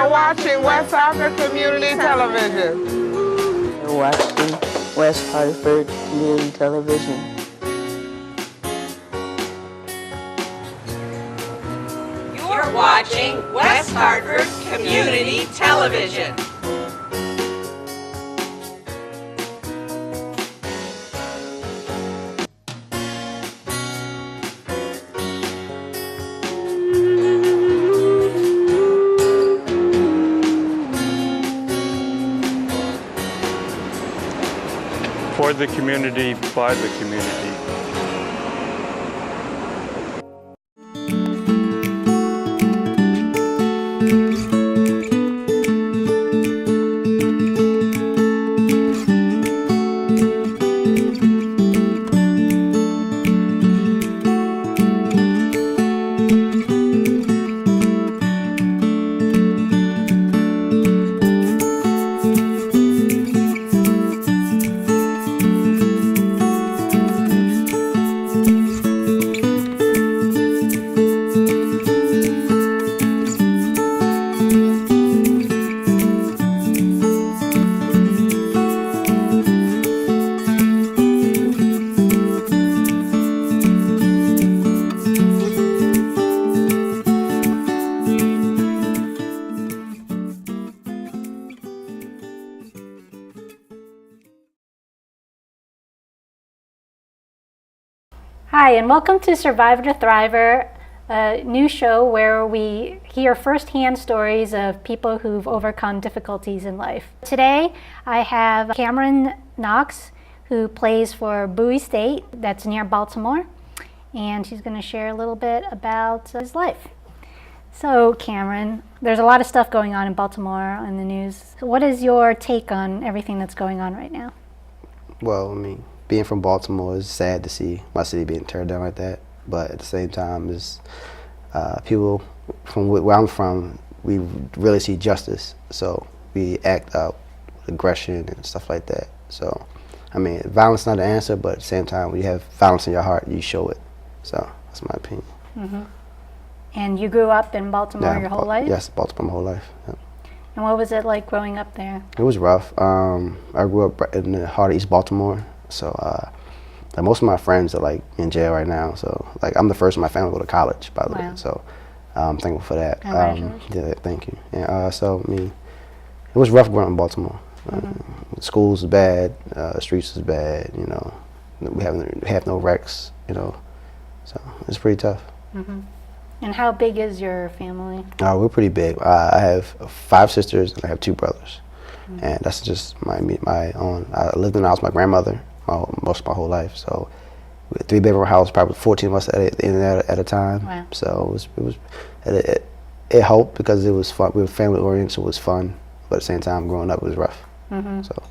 You're watching West Hartford Community Television. You're watching West Hartford Community Television. You're watching West Hartford Community Television. For the community, by the community. Hi, and welcome to Survivor to Thriver, a new show where we hear firsthand stories of people who've overcome difficulties in life. Today, I have Cameron Knox, who plays for Bowie State, that's near Baltimore, and she's going to share a little bit about his life. So, Cameron, there's a lot of stuff going on in Baltimore on the news. So what is your take on everything that's going on right now? Well, I mean, being from Baltimore, it's sad to see my city being teared down like that. But at the same time, it's, people from where I'm from, we really see justice. So we act out with aggression and stuff like that. So, I mean, violence is not the answer, but at the same time, when you have violence in your heart, you show it. So that's my opinion. Mm-hmm. And you grew up in Baltimore your whole life? Yes, Baltimore my whole life. Yeah. And what was it like growing up there? It was rough. I grew up in the heart of East Baltimore. So like most of my friends are like in jail right now. So like I'm the first in my family to go to college, by the way. So I'm thankful for that. Yeah, thank you. And so I mean, it was rough growing up in Baltimore. Schools was bad, streets was bad. You know, we have no wrecks. You know, so it's pretty tough. And how big is your family? We're pretty big. I have 5 sisters and I have 2 brothers, and that's just my own. I lived in the house with my grandmother most of my whole life. So, 3-bedroom house, probably 14 of us at a time. Wow. So it helped because it was fun. We were family oriented, so it was fun. But at the same time, growing up, it was rough. So,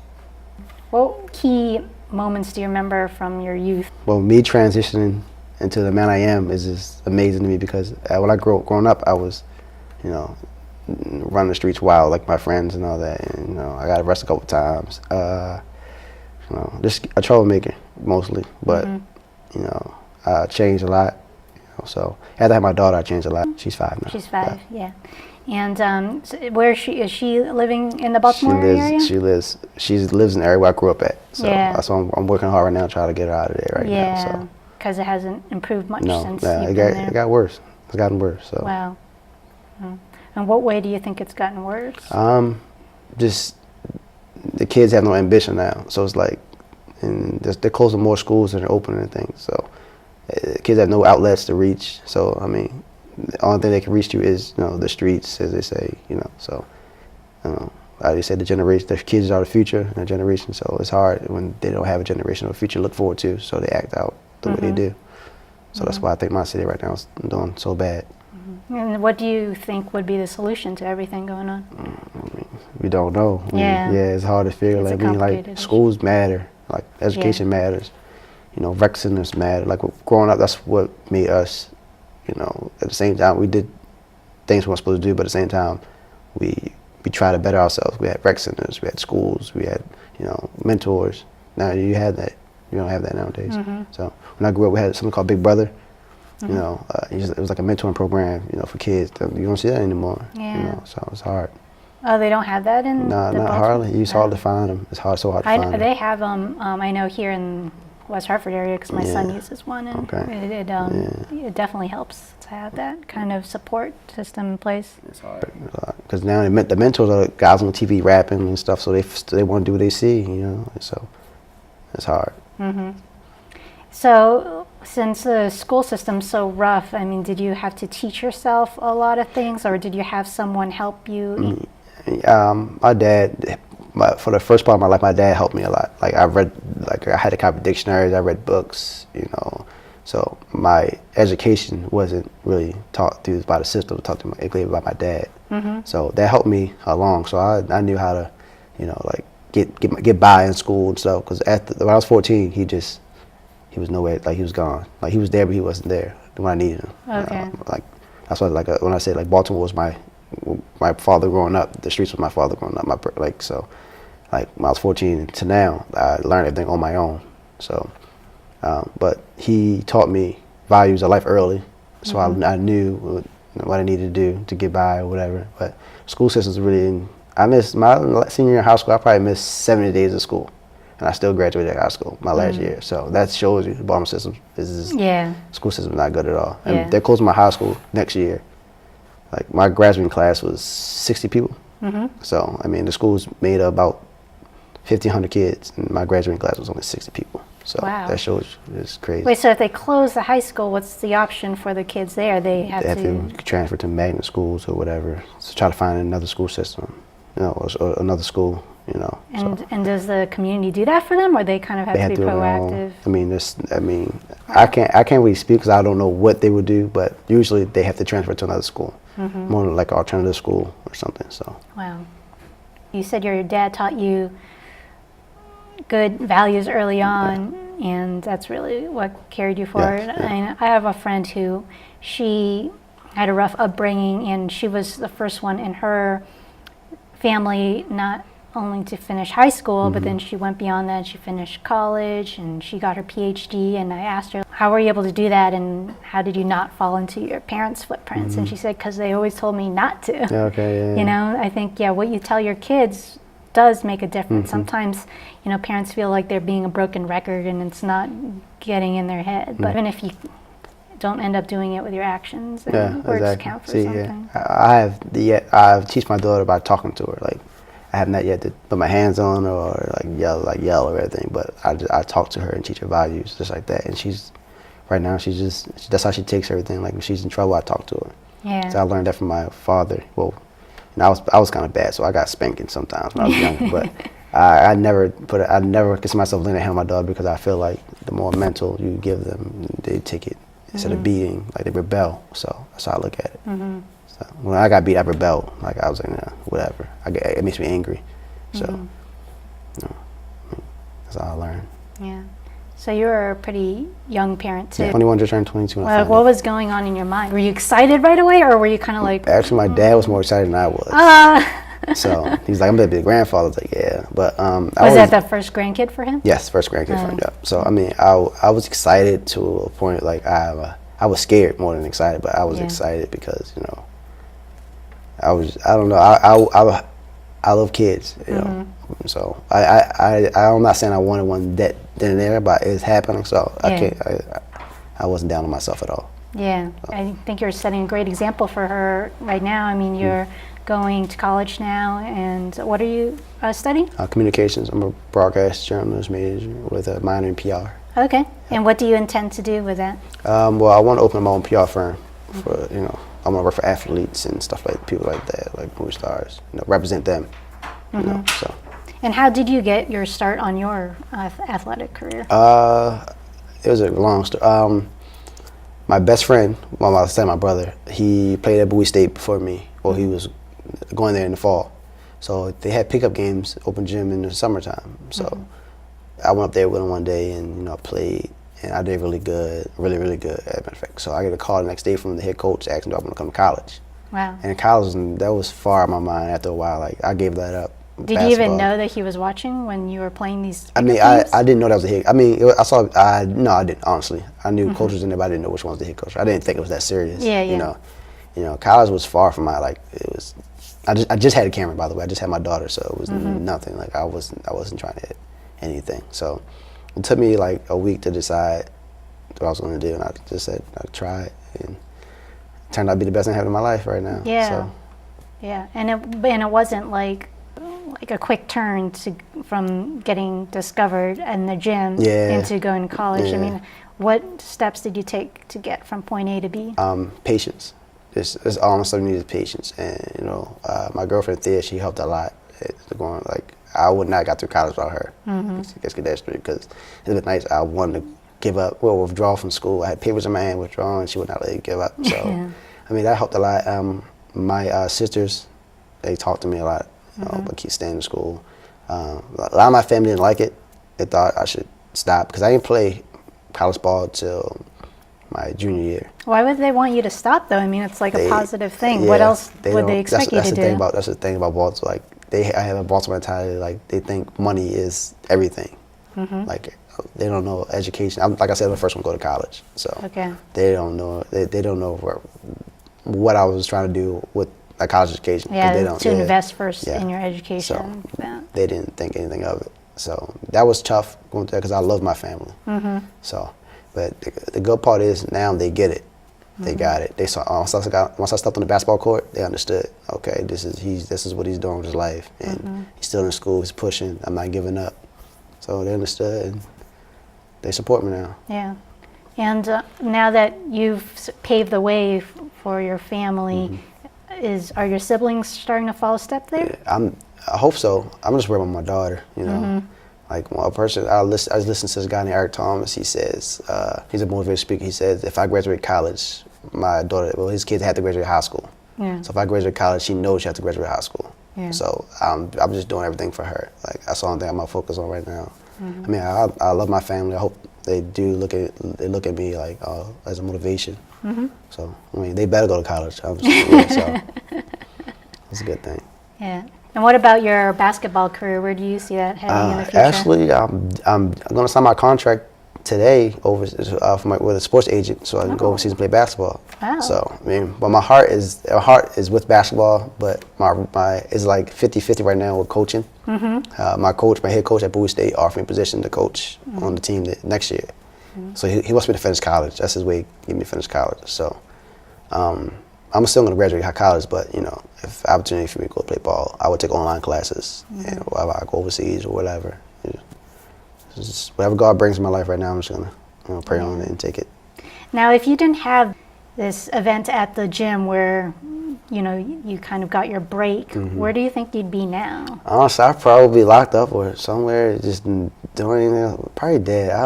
what key moments do you remember from your youth? Well, me transitioning into the man I am is just amazing to me because when I growing up, I was, you know, running the streets wild like my friends and all that. And, you know, I got arrested a couple times. You know, just a troublemaker mostly, but you know, I changed a lot. You know, so after I had my daughter, I changed a lot. She's 5 now. She's 5, yeah. And so where is she living in the Baltimore area? She lives in the area where I grew up at. So that's why I'm working hard right now, trying to get her out of there now. So. Because it hasn't improved much since you've been there. It got worse. It's gotten worse. So. Wow. And what way do you think it's gotten worse? Just the kids have no ambition now. So it's like, and they're closing more schools and they're opening things. So kids have no outlets to reach. So I mean, the only thing they can reach to is, you know, the streets, as they say. You know, so you know, like they said, the kids are the future and the generation. So it's hard when they don't have a generation or a future to look forward to. So they act out the way they do. So that's why I think my city right now is doing so bad. And what do you think would be the solution to everything going on? I mean, we don't know. Yeah, it's hard to figure. It's like schools matter, like education matters. You know, rec centers matter. Like growing up, that's what made us. You know, at the same time, we did things we weren't supposed to do, but at the same time, we tried to better ourselves. We had rec centers, we had schools, we had, you know, mentors. Now you had that. You don't have that nowadays. So when I grew up, we had something called Big Brother. You know, it was like a mentoring program, you know, for kids. You don't see that anymore. Yeah. You know, so it's hard. Oh, they don't have that in No, the not Baltimore? hardly. It's hard to find them. It's so hard to find them. They have them. I know here in West Hartford area because my son uses one, and it definitely helps to have that kind of support system in place. It's hard because now the mentors are guys on TV rapping and stuff, so they want to do what they see, you know. So it's hard. So, since the school system's so rough, I mean, did you have to teach yourself a lot of things, or did you have someone help you? My dad, for the first part of my life, my dad helped me a lot. Like I had a copy of dictionaries, I read books, you know. So my education wasn't really taught by the system, taught to me by my dad. So that helped me along. So I knew how to, you know, like get by in school and stuff. Because when I was 14, he was nowhere. Like he was gone. Like he was there, but he wasn't there when I needed him. Okay. Like that's why, like when I say like Baltimore was my father growing up, the streets was my father growing up. Like when I was 14 to now, I learned everything on my own. So, but he taught me values of life early, so I knew what I needed to do to get by or whatever. But school systems really, I missed my senior year in high school. I probably missed 70 days of school. And I still graduated high school my last year. So that shows you the Baltimore system school system is not good at all. And they're closing my high school next year. Like my graduating class was 60 people. So I mean the school's made of about 1,500 kids, and my graduating class was only 60 people. So that shows you, it's crazy. Wait, so if they close the high school, what's the option for the kids there? They have to transfer to magnet schools or whatever. So try to find another school system, you know, or another school. You know, and does the community do that for them, or they kind of have to be proactive? I can't really speak because I don't know what they would do, but usually they have to transfer to another school, more like an alternative school or something. So. Wow, you said your dad taught you good values early on, and that's really what carried you forward. I have a friend who she had a rough upbringing, and she was the first one in her family not only to finish high school, but then she went beyond that. She finished college and she got her PhD, and I asked her, how were you able to do that, and how did you not fall into your parents' footprints? And she said, because they always told me not to. You know, I think, what you tell your kids does make a difference. Sometimes, you know, parents feel like they're being a broken record and it's not getting in their head. But even if you don't end up doing it with your actions, and words count for something. I've teach my daughter by talking to her. Like, I have not yet to put my hands on her or yell or everything, but I talk to her and teach her values just like that. And right now that's how she takes everything. Like when she's in trouble, I talk to her. Yeah. So I learned that from my father. Well, and I was kind of bad, so I got spanking sometimes when I was younger. But I never consider myself laying a hand on my daughter because I feel like the more mental you give them, they take it instead of beating, like they rebel. So that's how I look at it. So when I got beat, I rebelled. Like I was like, nah, whatever. It makes me angry. So that's how I learned. Yeah. So you were a pretty young parent too. Yeah, 21, just turned 22. What was going on in your mind? Were you excited right away, or were you kind of like? Actually, my dad was more excited than I was. So he's like, I'm gonna be a grandfather. I was like, yeah, but was that the first grandkid for him? Yes, first grandkid for him. Yeah. So I mean, I was excited to a point. Like I was scared more than excited, but I was excited because I don't know. I love kids, you know. So I'm not saying I wanted one then and there, but it's happening. So I wasn't down on myself at all. Yeah, so. I think you're setting a great example for her right now. I mean, you're going to college now, and what are you studying? Communications. I'm a broadcast journalist major with a minor in PR. Okay, and what do you intend to do with that? Well, I want to open my own PR firm for I want to work for athletes and stuff like people like that, like movie stars, represent them. So. And how did you get your start on your athletic career? It was a long story. My best friend, my brother, he played at Bowie State before me. Well, he was going there in the fall. So they had pickup games, open gym in the summertime. So I went up there with him one day and I played. And I did really good, really good, as a matter of fact. So I get a call the next day from the head coach asking me if I want to come to college. Wow. And college, that was far out of my mind after a while. Like, I gave that up. Did you even know that he was watching when you were playing these games? I didn't know that was a hit. I mean, no, I didn't, honestly. I knew coaches in there, but I didn't know which one was the head coach. I didn't think it was that serious. Yeah. You know, college was far from it I just had a camera, by the way. I just had my daughter, so it was nothing. Like I wasn't trying to hit anything. So it took me like a week to decide what I was going to do, and I just said I'd try it, and it turned out to be the best thing I have in my life right now. Yeah. So. Yeah, and it wasn't like a quick turn from getting discovered in the gym into going to college. Yeah. I mean, what steps did you take to get from point A to B? Patience. It's all I'm starting to need is patience, and you know, my girlfriend Thea, she helped a lot. Like I would not got through college without her. Let's get that straight, because it was nice. I wanted to give up, withdraw from school. I had papers in my hand, withdraw, and she would not let me give up. So, I mean, that helped a lot. My sisters, they talked to me a lot, you know, but keep staying in school. A lot of my family didn't like it. They thought I should stop, because I didn't play college ball till my junior year. Why would they want you to stop, though? I mean, it's like a positive thing. What else would they expect you to do? That's the thing about Baltimore. Like, I have a Baltimore mentality. Like, they think money is everything. Like, they don't know education. Like I said, I'm the first one to go to college. So they don't know. They don't know what I was trying to do with a college education. Yeah, they don't, to invest first in your education. So they didn't think anything of it. So that was tough going there, because I love my family. So, but the good part is now they get it. They got it. They saw once I stepped on the basketball court, they understood. Okay, this is what he's doing with his life, and he's still in school. He's pushing. I'm not giving up. So they understood, and they support me now. Yeah, and now that you've paved the way for your family, are your siblings starting to follow step there? Yeah, I hope so. I'm just worried about my daughter. You know, like one person. I was listening to this guy named Eric Thomas. He says he's a motivational speaker. He says if I graduate college, my daughter, his kids had to graduate high school. Yeah. So if I graduate college, she knows she has to graduate high school. Yeah. So I'm just doing everything for her. Like that's the only thing I'm gonna focus on right now. I mean, I love my family. I hope they look at me like as a motivation. So I mean, they better go to college. So that's a good thing. Yeah. And what about your basketball career? Where do you see that heading in the future? Actually, I'm going to sign my contract today with a sports agent, so I can go overseas and play basketball. Wow. So I mean, but my heart is with basketball, but my is like 50-50 right now with coaching. My head coach at Bowie State, offered me a position to coach on the team next year. So he wants me to finish college. That's his way to get me to finish college. So I'm still going to graduate college, but you know, if opportunity for me to go play ball, I would take online classes, and whether I go overseas or whatever. You know, just whatever God brings in my life right now, I'm just going to pray on it and take it. Now, if you didn't have this event at the gym where, you know, you kind of got your break, where do you think you'd be now? Honestly, I'd probably be locked up or somewhere just doing anything. Probably dead. I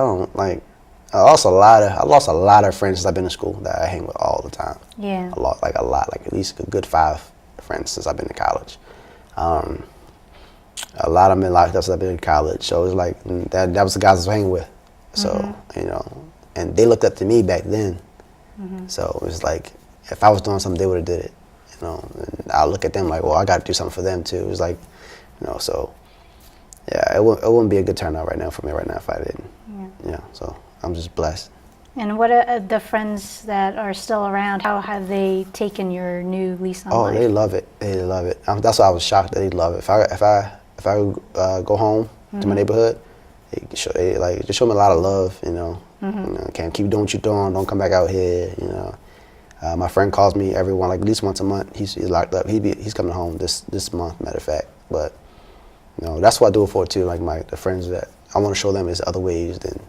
lost a lot of friends since I've been in school that I hang with all the time. Yeah. A lot, like at least a good 5 friends since I've been to college. A lot of them been locked up since I've been in college. So it's like that was the guys I was hanging with. So you know, and they looked up to me back then. So it was like if I was doing something, they would have did it. You know, and I look at them like, well, I got to do something for them too. It was like, you know, so yeah, it wouldn't be a good turnout right now for me right now if I didn't. Yeah. So I'm just blessed. And what are the friends that are still around? How have they taken your new lease on life? Oh, they love it. They love it. That's why I was shocked that they love it. If I go home to my neighborhood, they just show me a lot of love. You know, can't keep doing what you're doing. Don't come back out here. You know, my friend calls me at least once a month. He's locked up. He's coming home this month, matter of fact. But you know, that's what I do it for too. Like the friends that I want to show them there's other ways than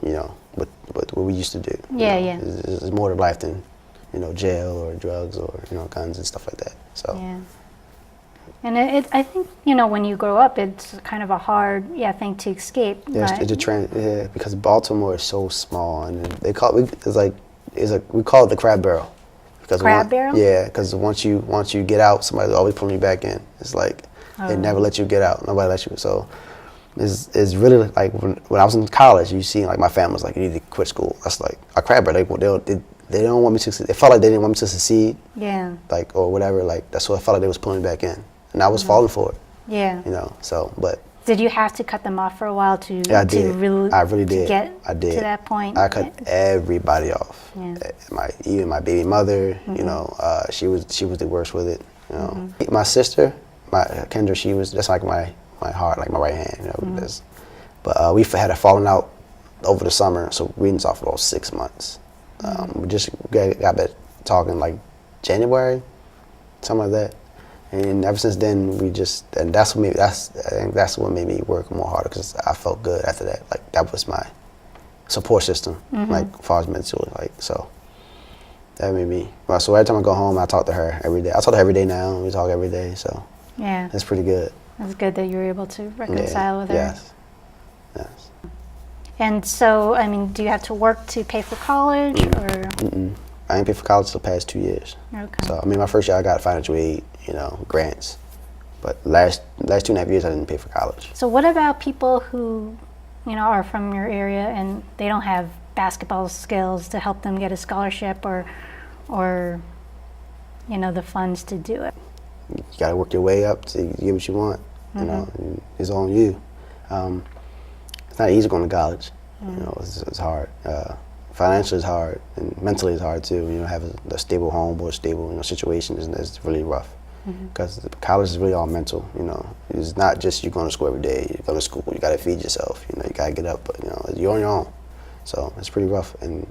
you know what we used to do. Yeah, you know? There's more to life than you know jail or drugs or you know guns and stuff like that. So. Yeah. And I think you know when you grow up, it's kind of a hard thing to escape. Yeah, it's a trend. Yeah, because Baltimore is so small, and they call it we call it the crab barrel. Crab barrel? Yeah, because once you get out, somebody's always pulling you back in. It's like they never let you get out. Nobody lets you. So it's really like when I was in college, you see like my family was like, you need to quit school. That's like a crab barrel. They don't want me to. They felt like they didn't want me to succeed. Yeah. Like or whatever. Like that's what I felt like they was pulling me back in, and I was falling for it. Yeah. You know. So, but. Did you have to cut them off for a while to? Yeah, I did. I really did. To get to that point. I cut everybody off. Yeah. Even my baby mother. You know, she was the worst with it. You know, my sister, Kendra, she was just like my heart, like my right hand. You know, but we had a falling out over the summer, so we didn't talk for about 6 months. We just got back talking like January, something like that. And ever since then, I think that's what made me work more harder, because I felt good after that. Like, that was my support system, like, as far as mentally, like, so that made me. Well, so every time I go home, I talk to her every day. I talk to her every day now. We talk every day, so Yeah. that's pretty good. It's good that you were able to reconcile with her. Yes. And so, I mean, do you have to work to pay for college, or? I ain't paid for college the past 2 years. Okay. So, I mean, my first year I got financial aid, you know, grants. But last 2.5 years I didn't pay for college. So what about people who, you know, are from your area and they don't have basketball skills to help them get a scholarship, or you know, the funds to do it? You got to work your way up to get what you want. You know, and it's on you. It's not easy going to college. You know, it's hard. Financially, it's hard, and mentally, it's hard too. You know, have a stable home or a stable, situation is really rough. Because college is really all mental. You know, it's not just you going to school every day. You go to school, you got to feed yourself. You know, you got to get up. But you know, you're on your own, so it's pretty rough. And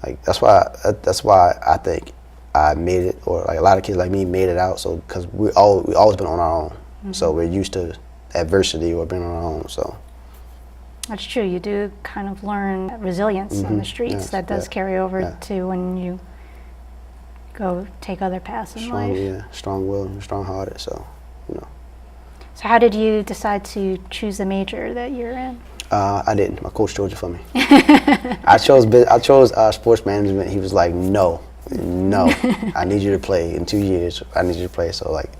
like that's why I think I made it, or like a lot of kids like me made it out. So because we always been on our own, so we're used to adversity or being on our own. So That's true. You do kind of learn resilience on the streets. Yes, that does carry over yeah. to when you go take other paths in life. Yeah, strong willed, strong hearted. So, you know. So how did you decide to choose the major that you're in? I didn't. My coach chose it for me. I chose sports management. He was like, no, I need you to play in 2 years. I need you to play. So like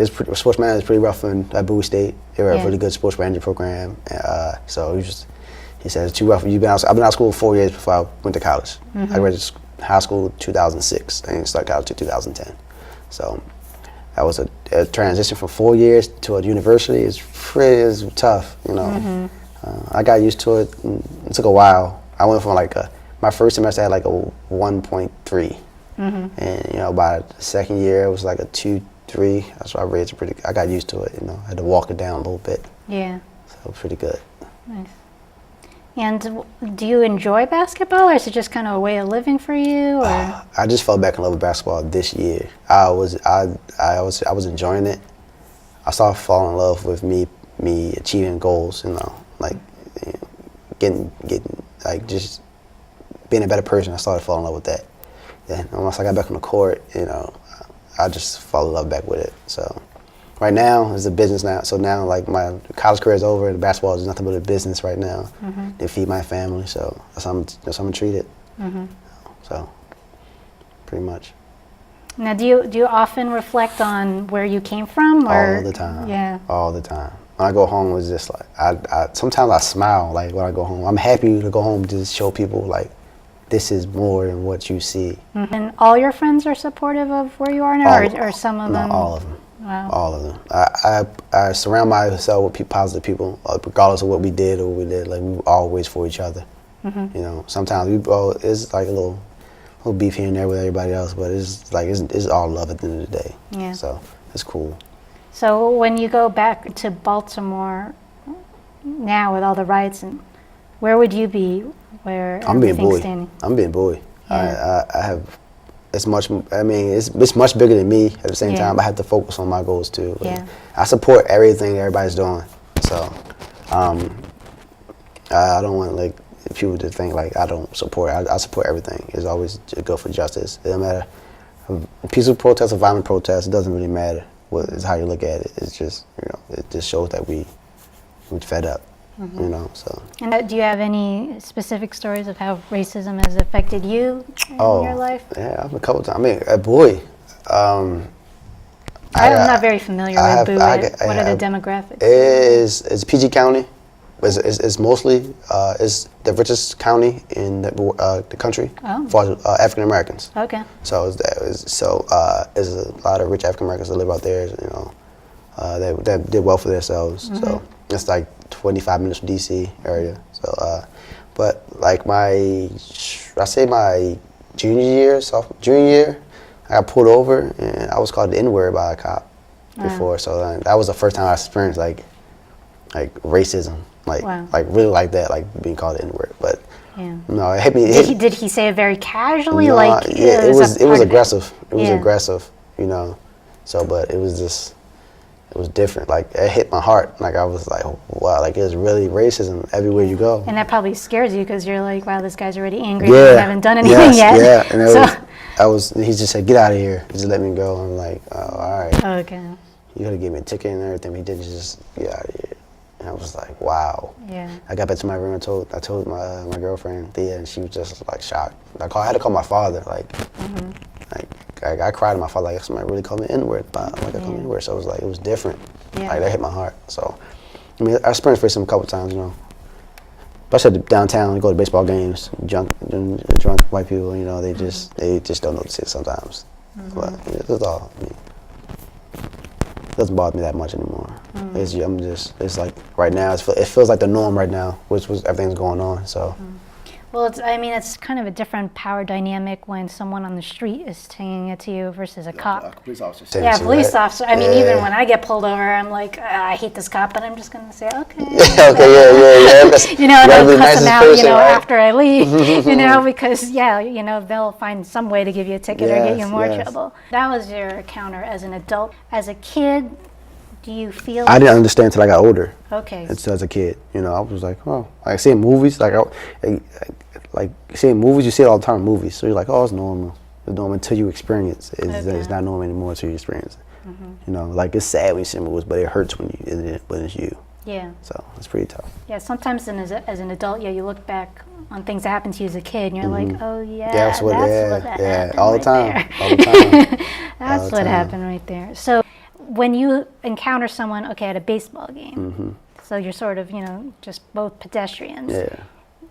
sports management is pretty rough at Bowie State. They were a really good sports management program. So he said, it's too rough. I've been out of school 4 years before I went to college. I graduated high school in 2006 and started college in 2010. So that was a transition from 4 years to a university. It's tough, you know. I got used to it. It took a while. I went from my first semester I had like a 1.3, and you know, by the second year it was like a 2.3. That's why I rated pretty. I got used to it. You know, I had to walk it down a little bit. Yeah. So it was pretty good. Nice. And do you enjoy basketball, or is it just kind of a way of living for you? Or? I just fell back in love with basketball this year. I was enjoying it. I started falling in love with me achieving goals. You know, like getting like just being a better person. I started falling in love with that. Then once I got back on the court, you know, I just fall in love back with it. So right now it's a business now. So now like my college career is over. The basketball is nothing but a business right now. To feed my family. So that's how I'm gonna treat it. So pretty much. Now, do you often reflect on where you came from? Or? All the time. Yeah. All the time. When I go home, it's just like I sometimes I smile like when I go home. I'm happy to go home to show people like this is more than what you see. And all your friends are supportive of where you are now, or some of them? No, all of them. Wow. All of them. I surround myself with positive people, regardless of what we did or what we did. Like we were always for each other. You know, sometimes it's like a little beef here and there with everybody else, but it's all love at the end of the day. Yeah. So it's cool. So when you go back to Baltimore now with all the riots, and where would you be? Where I'm being everything's Bowie. standing? I'm being Bowie. Yeah. I have it's much. I mean, it's much bigger than me. At the same time, I have to focus on my goals too. Yeah. I support everything everybody's doing. So I don't want like people to think like I don't support. I support everything. It's always go for justice. It doesn't matter. Peaceful protest or violent protest, it doesn't really matter. It's how you look at it. It's just, you know, it just shows that we're fed up. You know, so. And do you have any specific stories of how racism has affected you in your life? Yeah, a couple times. I mean, at Bowie. I'm not very familiar with Bowie. What are the demographics? It's PG County. It's mostly it's the richest county in the country for African Americans. Okay. So there's a lot of rich African Americans that live out there. You know, that did well for themselves. So it's like 25 minutes from DC area. So, but like my junior year, I got pulled over and I was called the N-word by a cop before. So that was the first time I experienced like racism, like really like that, like being called the N-word. But no, it hit me. Did he say it very casually? No, like yeah, it was aggressive. It was Yeah. aggressive, you know. So, but it was just. It was different. Like it hit my heart. Like I was like, wow, like there's really racism everywhere you go. And that probably scares you because you're like, wow, this guy's already angry. Yeah. And I haven't done anything yet. Yeah, and he just said, get out of here. He just let me go. I'm like, oh, all right. Okay. You gotta give me a ticket and everything. But he didn't just get out of here. And I was like, wow. Yeah. I got back to my room and I told my girlfriend Thea, and she was just like shocked. I had to call my father. Like I cried to my father, like somebody really called me N-word. Like I called me N-word. So it was like, it was different. Yeah. Like that hit my heart. So I mean, I experienced racism a couple times, you know. Especially downtown, go to baseball games, drunk white people, you know, they just don't know what to say sometimes. But that's all. I mean, it doesn't bother me that much anymore. It's like right now, it feels like the norm right now, which was everything's going on. So. Well, it's kind of a different power dynamic when someone on the street is saying it to you versus a cop. Police officer. Yeah, police officer. I mean, even when I get pulled over, I'm like, I hate this cop, but I'm just going to say, okay. Okay, you know, and I'll cuss them out, person, you know, right? after I leave, you know, because, you know, they'll find some way to give you a ticket or get you in more trouble. That was your encounter as an adult. As a kid, do you feel... I didn't understand until I got older. Okay. Until as a kid, you know, I was like, oh, like seeing movies, like seeing movies, you see it all the time in movies. So you're like, oh, it's normal. It's normal until you experience it. It's not normal anymore until you experience it. You know, like it's sad when you see movies, but it hurts when it's you. Yeah. So it's pretty tough. Yeah, sometimes as an adult, you look back on things that happened to you as a kid, and you're like, oh yeah, that's what happened all the right time, there. all the time. That's what happened right there. So when you encounter someone, okay, at a baseball game, so you're sort of, you know, just both pedestrians. Yeah.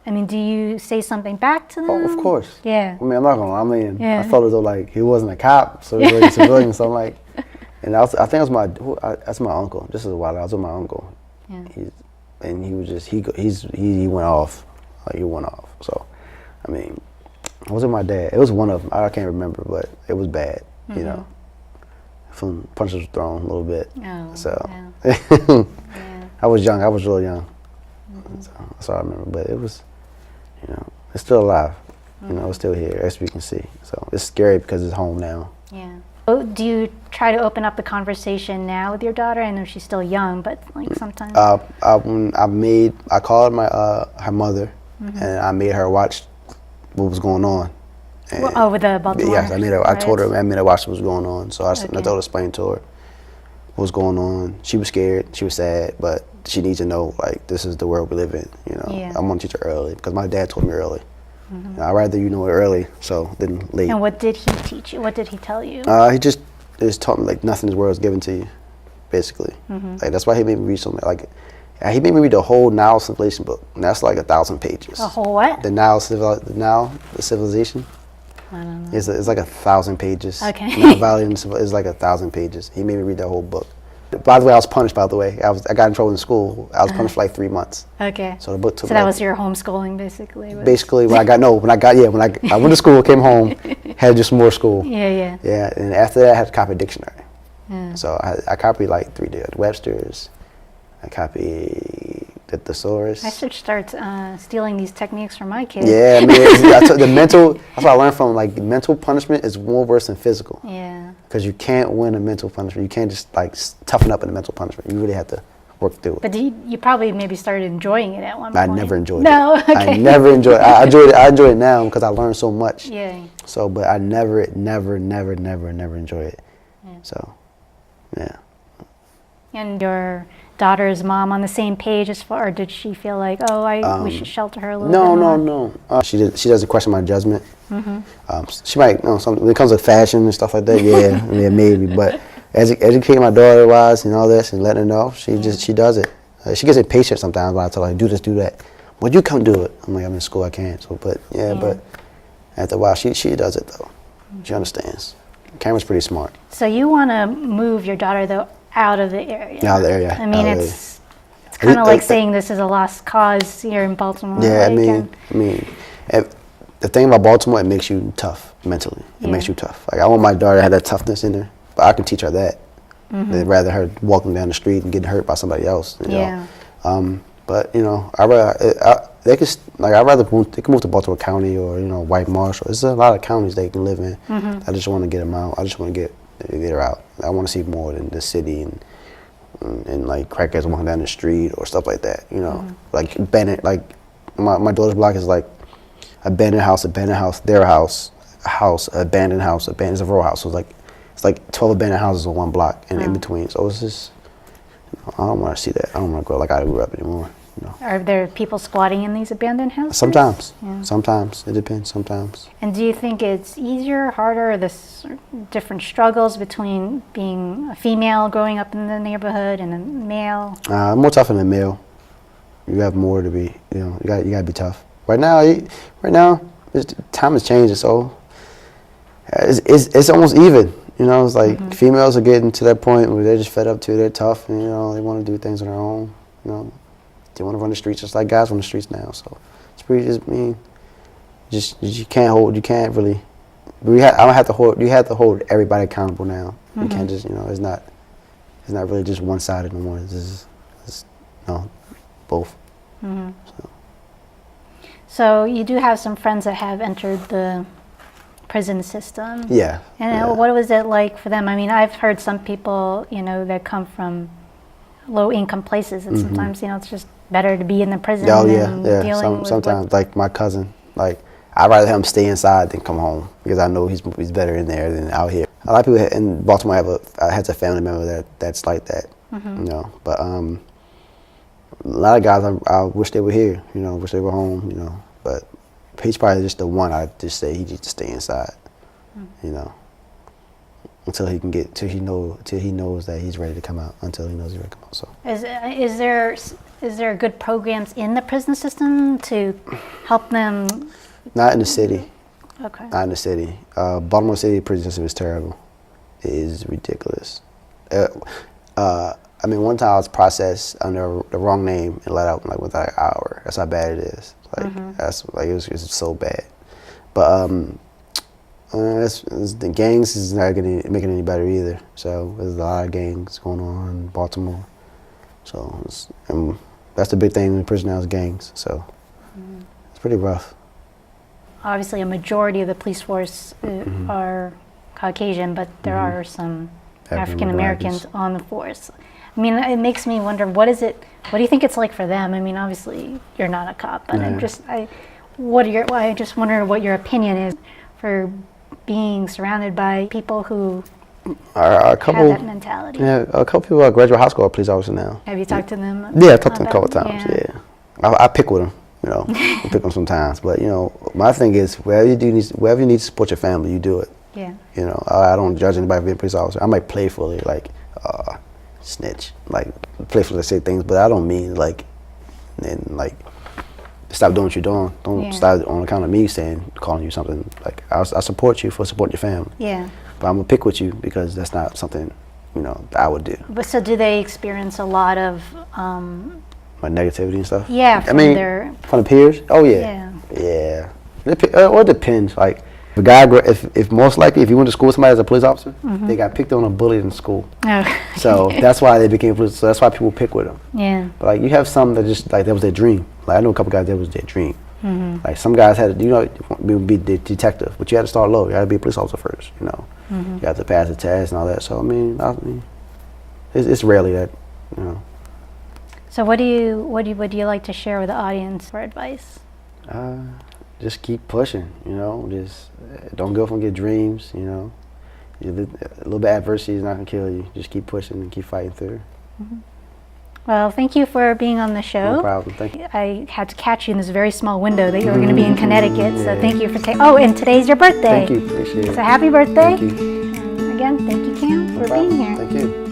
I mean, do you say something back to them? Oh, of course. Yeah. I mean, I'm not gonna lie. I mean, I felt as though like he wasn't a cop, so he was like a civilian. So I'm like, and I think it was that's my uncle. This is a while. I was with my uncle. Yeah. And he was just he went off, like he went off. So, I mean, I was with my dad. It was one of them. I can't remember, but it was bad. You know, some punches were thrown a little bit. Oh, so, yeah. I was young. I was real young. So that's all I remember. But it was, you know, it's still alive. You know, it's still here, as we can see. So it's scary because it's home now. Yeah. So do you try to open up the conversation now with your daughter? I know she's still young, but like sometimes. I called my her mother, and I made her watch what was going on. And with the Baltimore. Yes, I made her. I told her. I made her watch what was going on. So I told her, explain to her what was going on. She was scared. She was sad, but she needs to know like this is the world we live in. You know, I want to teach her early because my dad told me early. I'd rather you know it early, than late. And what did he teach you? What did he tell you? He just taught me like nothing in this world is given to you, basically. Like that's why he made me read something. Like he made me read the whole Nile civilization book, and that's like 1,000 pages. A whole what? The the civilization. I don't know. It's like 1,000 pages. Okay. Nile Valley is like 1,000 pages. He made me read that whole book. By the way, I was punished. By the way, I got in trouble in school. I was punished for like 3 months. Okay. So the book took. So that was your homeschooling, basically. Basically, when I went to school, came home, had to do some more school. Yeah. Yeah, and after that, I had to copy a dictionary. So I copied like 3 Webster's. I copied the thesaurus. I should start stealing these techniques from my kids. Yeah, I mean, the mental. That's what I learned from. Like mental punishment is more worse than physical. Yeah. Because you can't win a mental punishment. You can't just like toughen up in a mental punishment. You really have to work through it. But you probably maybe started enjoying it at one point. I never enjoyed it. No, okay. I never enjoyed it. I enjoy it now because I learned so much. Yeah. So, but I never enjoy it. Yeah. So, yeah. And your daughter's mom on the same page as far, or did she feel like, we should shelter her a little bit more? No. She doesn't question my judgment. She might, something when it comes to fashion and stuff like that. Yeah, maybe. But educating my daughter wise and all this and letting her know, she does it. She gets impatient sometimes when I tell her do this, do that. Well, you come do it. I'm like, I'm in school, I can't. So, but after a while, she does it though. She understands. Cameron's pretty smart. So you want to move your daughter though out of the area? Out of the area. I mean, it's kind of like saying this is a lost cause here in Baltimore. Yeah, like, I mean, the thing about Baltimore, it makes you tough mentally. It makes you tough. Like I want my daughter to have that toughness in her, but I can teach her that. Than rather her walking down the street and getting hurt by somebody else. You know? But you know, I'd rather they can move to Baltimore County or White Marsh. There's a lot of counties they can live in. I just want to get them out. I just want to get her out. I want to see more than the city and like crackheads walking down the street or stuff like that. You know, like abandoned. Like my daughter's block is like abandoned house, their house, abandoned house, abandoned. It's a row house. So it's like 12 abandoned houses on one block and in between. So it's just, I don't want to see that. I don't want to grow like I grew up anymore. You know. Are there people squatting in these abandoned houses? Sometimes. Sometimes. It depends. Sometimes. And do you think it's easier, harder, this different struggles between being a female growing up in the neighborhood and a male? More tougher than a male. You have more to be, you got to be tough. Right now, time is changing, so it's almost even. It's like females are getting to that point where they're just fed up too. They're tough, and they want to do things on their own. They want to run the streets just like guys run the streets now. So it's pretty. You can't really. You have to hold everybody accountable now. You can't just it's not really just one sided no more. It's both. So you do have some friends that have entered the prison system. Yeah. And what was it like for them? I mean, I've heard some people, that come from low-income places, and sometimes, it's just better to be in the prison than dealing with sometimes, like my cousin, like I'd rather have him stay inside than come home because I know he's better in there than out here. A lot of people in Baltimore has a family member that's like that, But a lot of guys, I wish they were here, wish they were home, But he's probably just the one I'd just say he needs to stay inside, until he can till he knows that he's ready to come out. Until he knows he's ready to come out. So is there good programs in the prison system to help them? Not in the city. Okay. Not in the city. Baltimore City prison system is terrible. It is ridiculous. I mean, one time I was processed under the wrong name and let out within an hour. That's how bad it is. It was so bad. But the gangs is not making it any better either. So there's a lot of gangs going on in Baltimore. So that's the big thing in prison now is gangs. So it's pretty rough. Obviously, a majority of the police force are Caucasian, but there are some African Americans on the force. I mean, it makes me wonder, what do you think it's like for them? I mean, obviously, you're not a cop, but I just wonder what your opinion is for being surrounded by people who have that mentality. Yeah, a couple people at graduate high school are police officers now. Have you talked to them? Yeah, I've talked to them a couple times, I pick with them, I pick them sometimes. But, my thing is, wherever you need to support your family, you do it. Yeah. I don't judge anybody for being a police officer. I might playfully, snitch, playfully say things, but I don't mean, stop doing what you're doing. Don't stop on account of me calling you something. I support you for supporting your family. Yeah. But I'm going to pick with you because that's not something, that I would do. But so do they experience a lot of... negativity and stuff? Yeah, from from the peers? Oh, yeah. Yeah. It depends. If a guy, if most likely, if you went to school with somebody as a police officer, they got picked on and bullied in school. Oh. So that's why they became police. So that's why people pick with them. Yeah. But you have some that just that was their dream. I know a couple guys that was their dream. Some guys had be the detective, but you had to start low. You had to be a police officer first. You have to pass the test and all that. So I mean, it's rarely that. So what do you like to share with the audience for advice? Just keep pushing, just don't go from your dreams, a little bit of adversity is not going to kill you. Just keep pushing and keep fighting through. Well, thank you for being on the show. No problem, thank you. I had to catch you in this very small window that you were going to be in Connecticut, so thank you for and today's your birthday. Thank you, appreciate it. So happy birthday. Thank you. And again, thank you, Cam, for being here. Thank you.